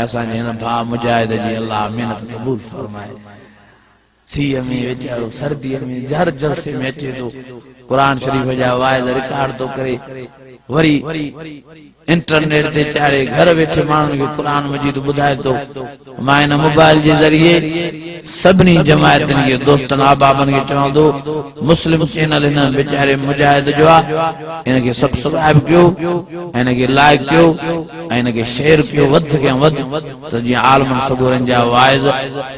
ऐसा नहीं भा मुजाहिद जी अल्लाह मेहनत कबूल फरमाए। सी में वेचारो सर्दी में हर जलसे में अचे तो कुरान शरीफ जा वाइज रिकॉर्ड तो करे वरी इंटरनेट ते चारे घर बैठे मानन के कुरान मजीद बुधाए तो मां इन मोबाइल के जरिए सबनी जमायतन के दोस्तन अहबाबन के चवंदो मुस्लिम चैनल इन बेचारे मुजाहिद जो इनके सब्सक्राइब कयो इनके लाइक कयो इनके शेयर कयो वध के वध तो जी आलमन सबूरन जा वाइज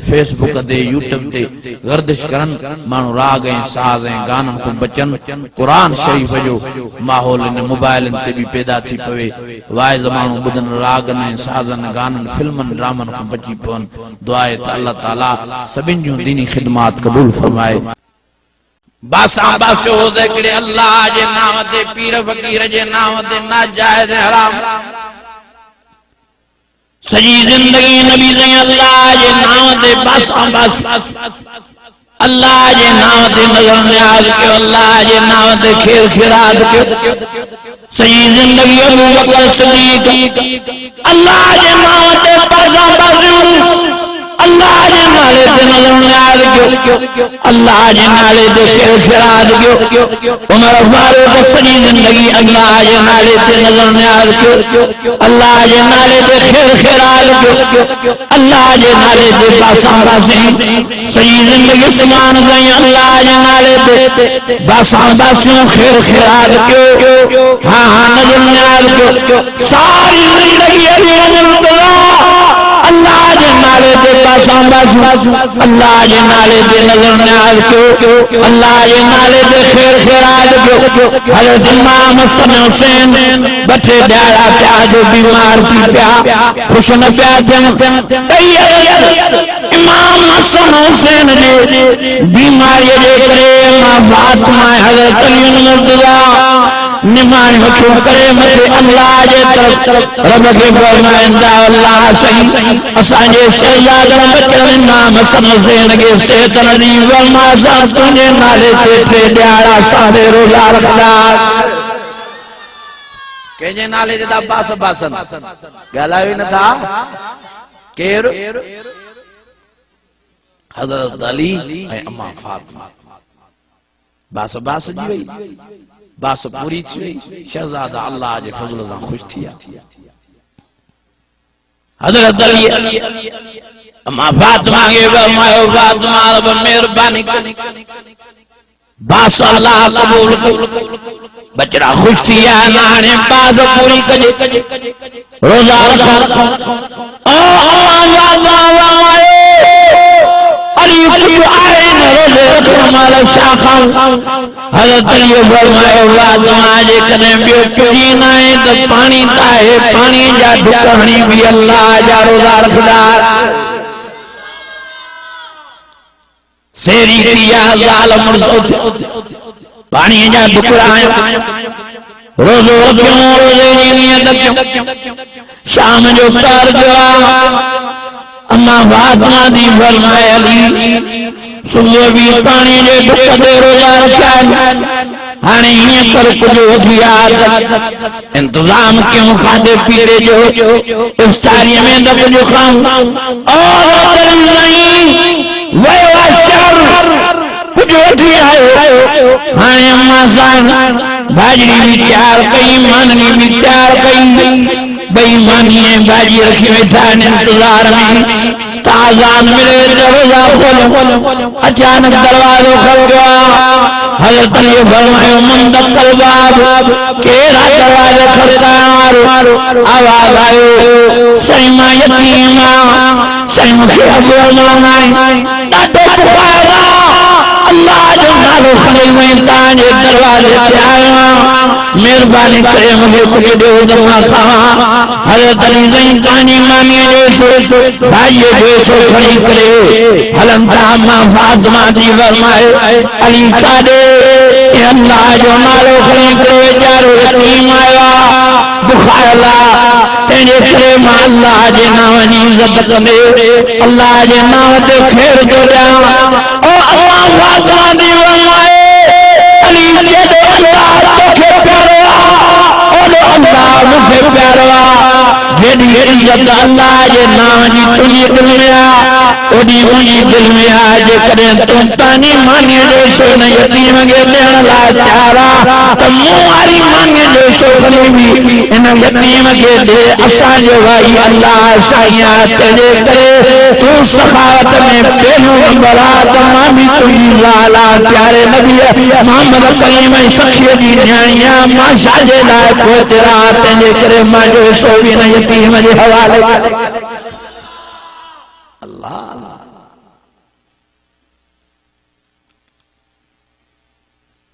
फेसबुक ते यूट्यूब ते गर्दिश करन मानु राग ए साज ए गानन को बचन कुरान शरीफ जो माहौल इन मोबाइल ते भी पैदा थी पवे वाइज मानु बुदन रागन साजन गानन फिल्मन ड्रामन को बची पवन दुआए त अल्लाह ताला सबिन जो दीनी खिदमत कबूल फरमाए। बासा बासो ज़िक्र अल्लाह जे नाम ते पीर फकीर जे नाम ते नाजायज हराम सजी जिंदगी नबी दे अल्लाह जे नाम ते बासा बास अल्लाह जे नाम ते नजर न्याज के अल्लाह जे नाम ते खेर खिरात के सही जिंदगी अबू बकर सिद्दीक अल्लाह जे नाम ते बासा बास अल्लाह जे नाले ते नजर न्याज के अल्लाह जे नाले ते खेर खिरात के उमर फारूक सही जिंदगी अल्लाह जे नाले ते नजर न्याज के अल्लाह जे नाले ते खेर खिरात के अल्लाह जे नाले ते बासा बासी सही जिंदगी उस्मान गई अल्लाह जे नाले ते बासा बासी खेर खिरात के हां हां नजर न्याज के सारी जिंदगी अली मुर्तजा अल्लाह जे नाले ते बासा बासी अल्लाह जे नाले ते नजर न्याज के अल्लाह जे नाले ते खेर खिरात के हजरत इमाम हसन हुसैन बठे ड्याड़ा प्या जो बीमार थी प्या खुश न प्या इमाम हसन हुसैन ने बीमारी जे करे मां फातिमा हजरत अली मुर्तजा निमान वठो करे मथे अल्लाह जे तरफ रब के फरमाइंदा अल्लाह सही असा जे शहजादा बचन इमाम हसन हुसैन के सेहत नदी वरमा सा तुझे नाले ते ड्याड़ा सारे रोजा रखदा केजे नाले ते बास बासन गलावे न था केर हजरत अली ए अम्मा फातिमा बास बास जी वई बास पूरी थी शहजादा अल्लाह जे फजल से खुश थिया हजरत अली अम्मा फातिमा के फरमायो फातिमा अब मेहरबानी बास अल्लाह कबूल बचड़ा खुश थिया नाने बास पूरी कजे रोजा रखो ओ अल्लाह वाह अली कुछ आए न रोजे रखो माला शाखा हजरत अली फरमायो फातिमा जे कने बियो पी ना है तो पानी ताए पानी जा ढुकणी भी अल्लाह जा रोजा रखदा सेरी दिया जालम मुर्सद पानी जा ढुकड़ा रोजो क्यों रोजे नियत क्यों शाम जो कर जो अम्मा फातिमा दी फरमाए अली सुबह भी पानी जे ढुक दे रोजा रखा हाने ये कर कुछ वठिया इंतजाम क्यों खादे पीते जो इफ्तारी में दब जो खाऊं और करी नहीं वे वाशर कुछ वठिया हाने अम्मा साहब भाजी भी तैयार कई माननी भी तैयार कई बेईमानी है बाजी रखी बैठा इंतजार में ताजा मिले दरवाजा खोलो अचानक दरवाजा खुल गया हजरत अली फरमाया मन दखल बाब केरा दरवाजा खड़काया आवाज आयो सईमा यतीमा सईमा के अबू मानाई तातो पुकारा अल्लाह जो नालो खड़े में ताजे दरवाजे पे आया मेहरबानी करे मुझे कुछ दो दमा खावा हजरत अली जैन कानी मामी जो भाई जो खड़ी करे हलंता अम्मा फातिमा दी फरमाए अली कादे अल्लाह जो नालो खड़ी करे जारो यतीम आया बुखारला तेरे करे मां अल्लाह जे नाम जी इज्जत करे अल्लाह जे नाम ते खैर जो दे ओ अल्लाह फातिमा दी फरमाए अली जे अल्लाह तोखे प्यारा ओ अल्लाह मुझे प्यारा जेडी इज्जत अल्लाह जे नाम जी तुझे दिल में आ ओडी मुझे दिल में आ जे करे तू तानी माने जो सोन यतीम के देण ला प्यारा त मुआरी माने जो सोखनी भी इन यतीम के दे असा जो भाई अल्लाह साईया तेरे करे तू सखावत में पहलू नंबर आ त मां भी तुझी लाला प्यारे नबी मोहम्मद करीम सखी दी न्याणिया मां शाजे ला को तेरा तेरे करे मां जो सोवी न यतीम के हवाले अल्लाह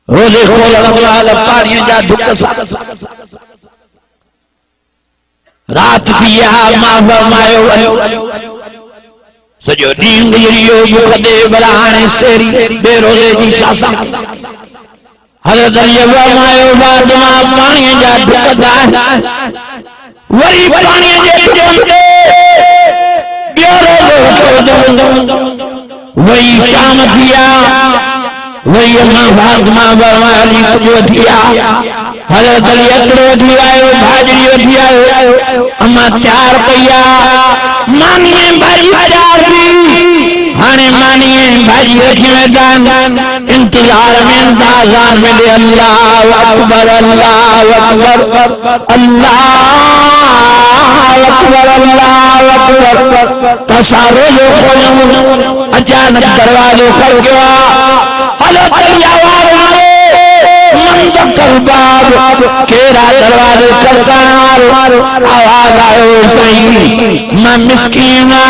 रोजे खोल अल्लाह पानी जा दुख रात थी मां फरमायो सजो ॾींहुं गुज़रियो बुख दे बलाणे सेरी बेरोज़े जी सासा हज़रत अली फरमायो बाद मां पानी जा दुख दा वरी पानी जे दुख दे वही शाम थिया वही अम्मा फातिमा बरमाली कुछ थिया हज़रत अली अकड़ो थी आयो भाजरी वठी आयो अम्मा तैयार कया मानी भाजी तैयार थी हाने मानी भाजी रखी मैदान इंतजार में इंतजार में दे अल्लाह अकबर अल्लाह अकबर अल्लाह अकबर अल्लाह अकबर तसारो जो खोलो अचानक दरवाजो खुल गया हज़रत अली आवाज में मंदकल बाब केरा दरवाजे खड़कार आवाज आयो सही मैं मिस्कीना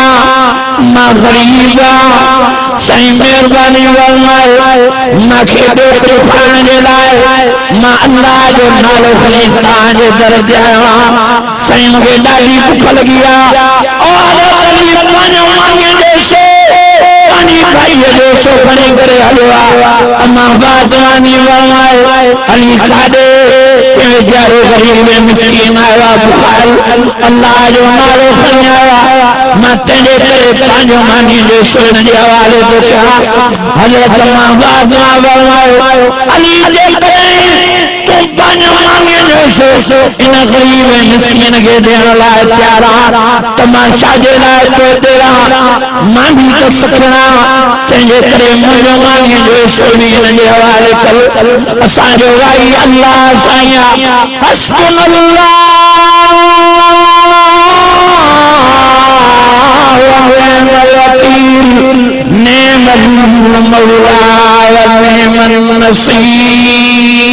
मैं गरीबा सही मेहरबानी फरमाए मैं खेदे पे खाने जे लाए मैं अल्लाह जो नालो खणी तांजे दरजे आया सही मुझे ॾाढी भुख लगी आ और अली पानी मांगे जैसे पानी भाई जो सो खणी करे हलो अम्मा फातिमा नी फरमाए अली खादे के जारो गरीब मिस्कीन आया बुखार अल्लाह जो नालो खणी आया मैं तेरे करे पांचो मानी जो सोन जे हवाले तो क्या हज़रत अम्मा फातिमा फरमाए अली जे करे तू पांचो मांगे जो सो इन गरीब मिस्कीन के देण लाए प्यारा तमाशा जे लाए तो तेरा मां भी तो सकना तेरे करे मुझो मांगे जो सोनी इन जे हवाले कर असा जो भाई अल्लाह साईया हस्बुनल्लाह नेमल मौला व नेमल नसीर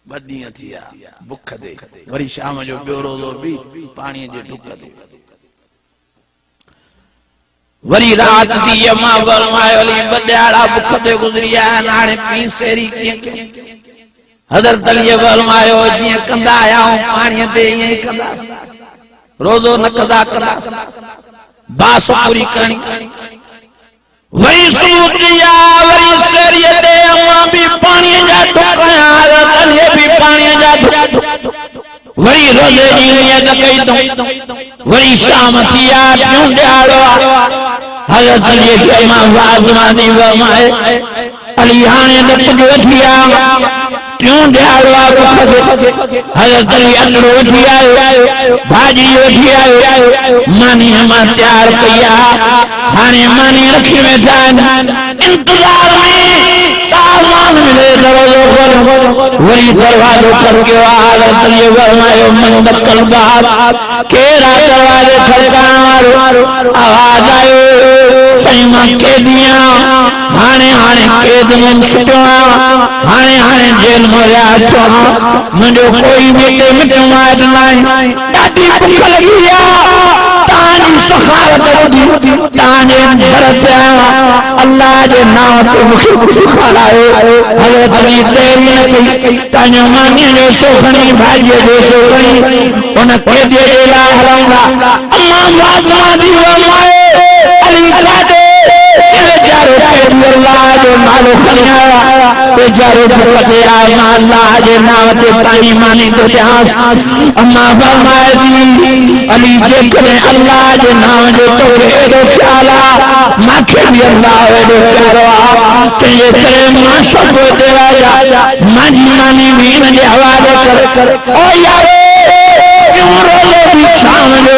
बदियां थिया भुख दे वरी शाम जो ॿियो रोज़ो भी पानी जे ढुक दे वरी रात थी मां फरमायो अली बॾियाड़ा भुख ते गुज़रिया हाणे पी सेरी कीअं हज़रत अली फरमायो जीअं कंदा आया पानी ते ईअं ई कंदा रोज़ो न कंदा बास पूरी करणी वरी सुबह दिया वरी सेरी ते अम्मा भी पानी जा ढुक हज़रत अली भी पानी जा ढुक वरी रोज़े जी नियत कई तो वरी शाम थिया टियों ॾियारो हज़रत अली की अम्मा फातिमा नी फरमाए अली हाणे न पुॼो थिया टियों ॾियारो हज़रत अली अकड़ो वठी आयो भाॼी वठी आयो मानी मां तैयार कया हाणे मानी रखी वेठा इंतजार में ताज़ान मिले दरवाजो खोलो वरी दरवाजो कर गयो हज़रत अली फरमायो मंदकल बाब केरा दरवाजे खड़कार आवाज आयो सही मां कैदिया हाणे हाणे कैद में छुटियो हाणे हाणे जेल में अचो मुझे कोई मिटे मिटे मार नहीं ॾाढी भुख लगी आ तानी सखावत दी ताने भरत अल्लाह जे नाम पे मुखे कुछ खारायो हज़रत अली देरी न कई ताने मानी जो सोखनी भाई जो सोखनी उन कैदी जे ला हलंदा अम्मा फातिमा दी फरमाए अली खादे जारो के अल्लाह जो नालो खनिया ते जारो भुखते आ अल्लाह जे नाम ते पानी मानी तो ध्यास अम्मा फरमाए दी अली जे करे अल्लाह जे नाम जो तो एडो ख्याला माखे भी अल्लाह एडो प्यारो आ के ये करे मां सब तेरा जा मानी मानी भी इन जे हवाले कर ओ यारो क्यों रोले भी शाम जो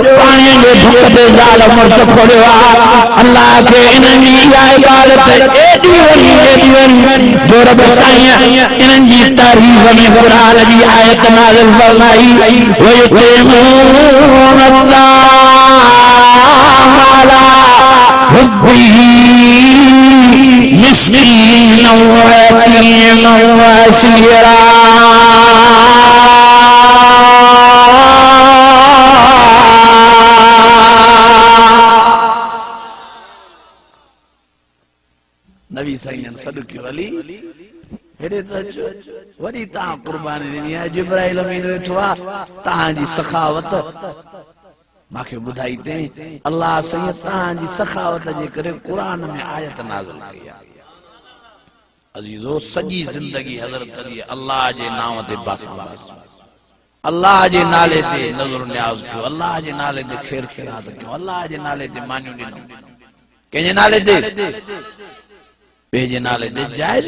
पानी जे भुखते जालम मर्द खोड़वा अल्लाह के इनजी इबादत एडी वरी जो रब साईं इनजी तारीफ में कुरान जी आयत नाज़िल फरमाई व युतिमून अल्लाह हुब्बी मिस्कीन व यतीम व असीरा नबी साईं सदके वली हेडे त वडी ता कुर्बानी दी है जिब्राइल अमीन वेठो आ ता जी सखावत माखे बुधाई ते अल्लाह साईं ता जी सखावत जे करे कुरान में आयत नाज़िल कई है अजीजो सजी जिंदगी हजरत अली अल्लाह जे नाम ते बासा अल्लाह जे नाले ते नजर न्याज क्यों अल्लाह जे नाले ते खैर खैरात क्यों अल्लाह जे नाले ते मानियो दिनो के जे नाले ते पे जे नाले ते जायज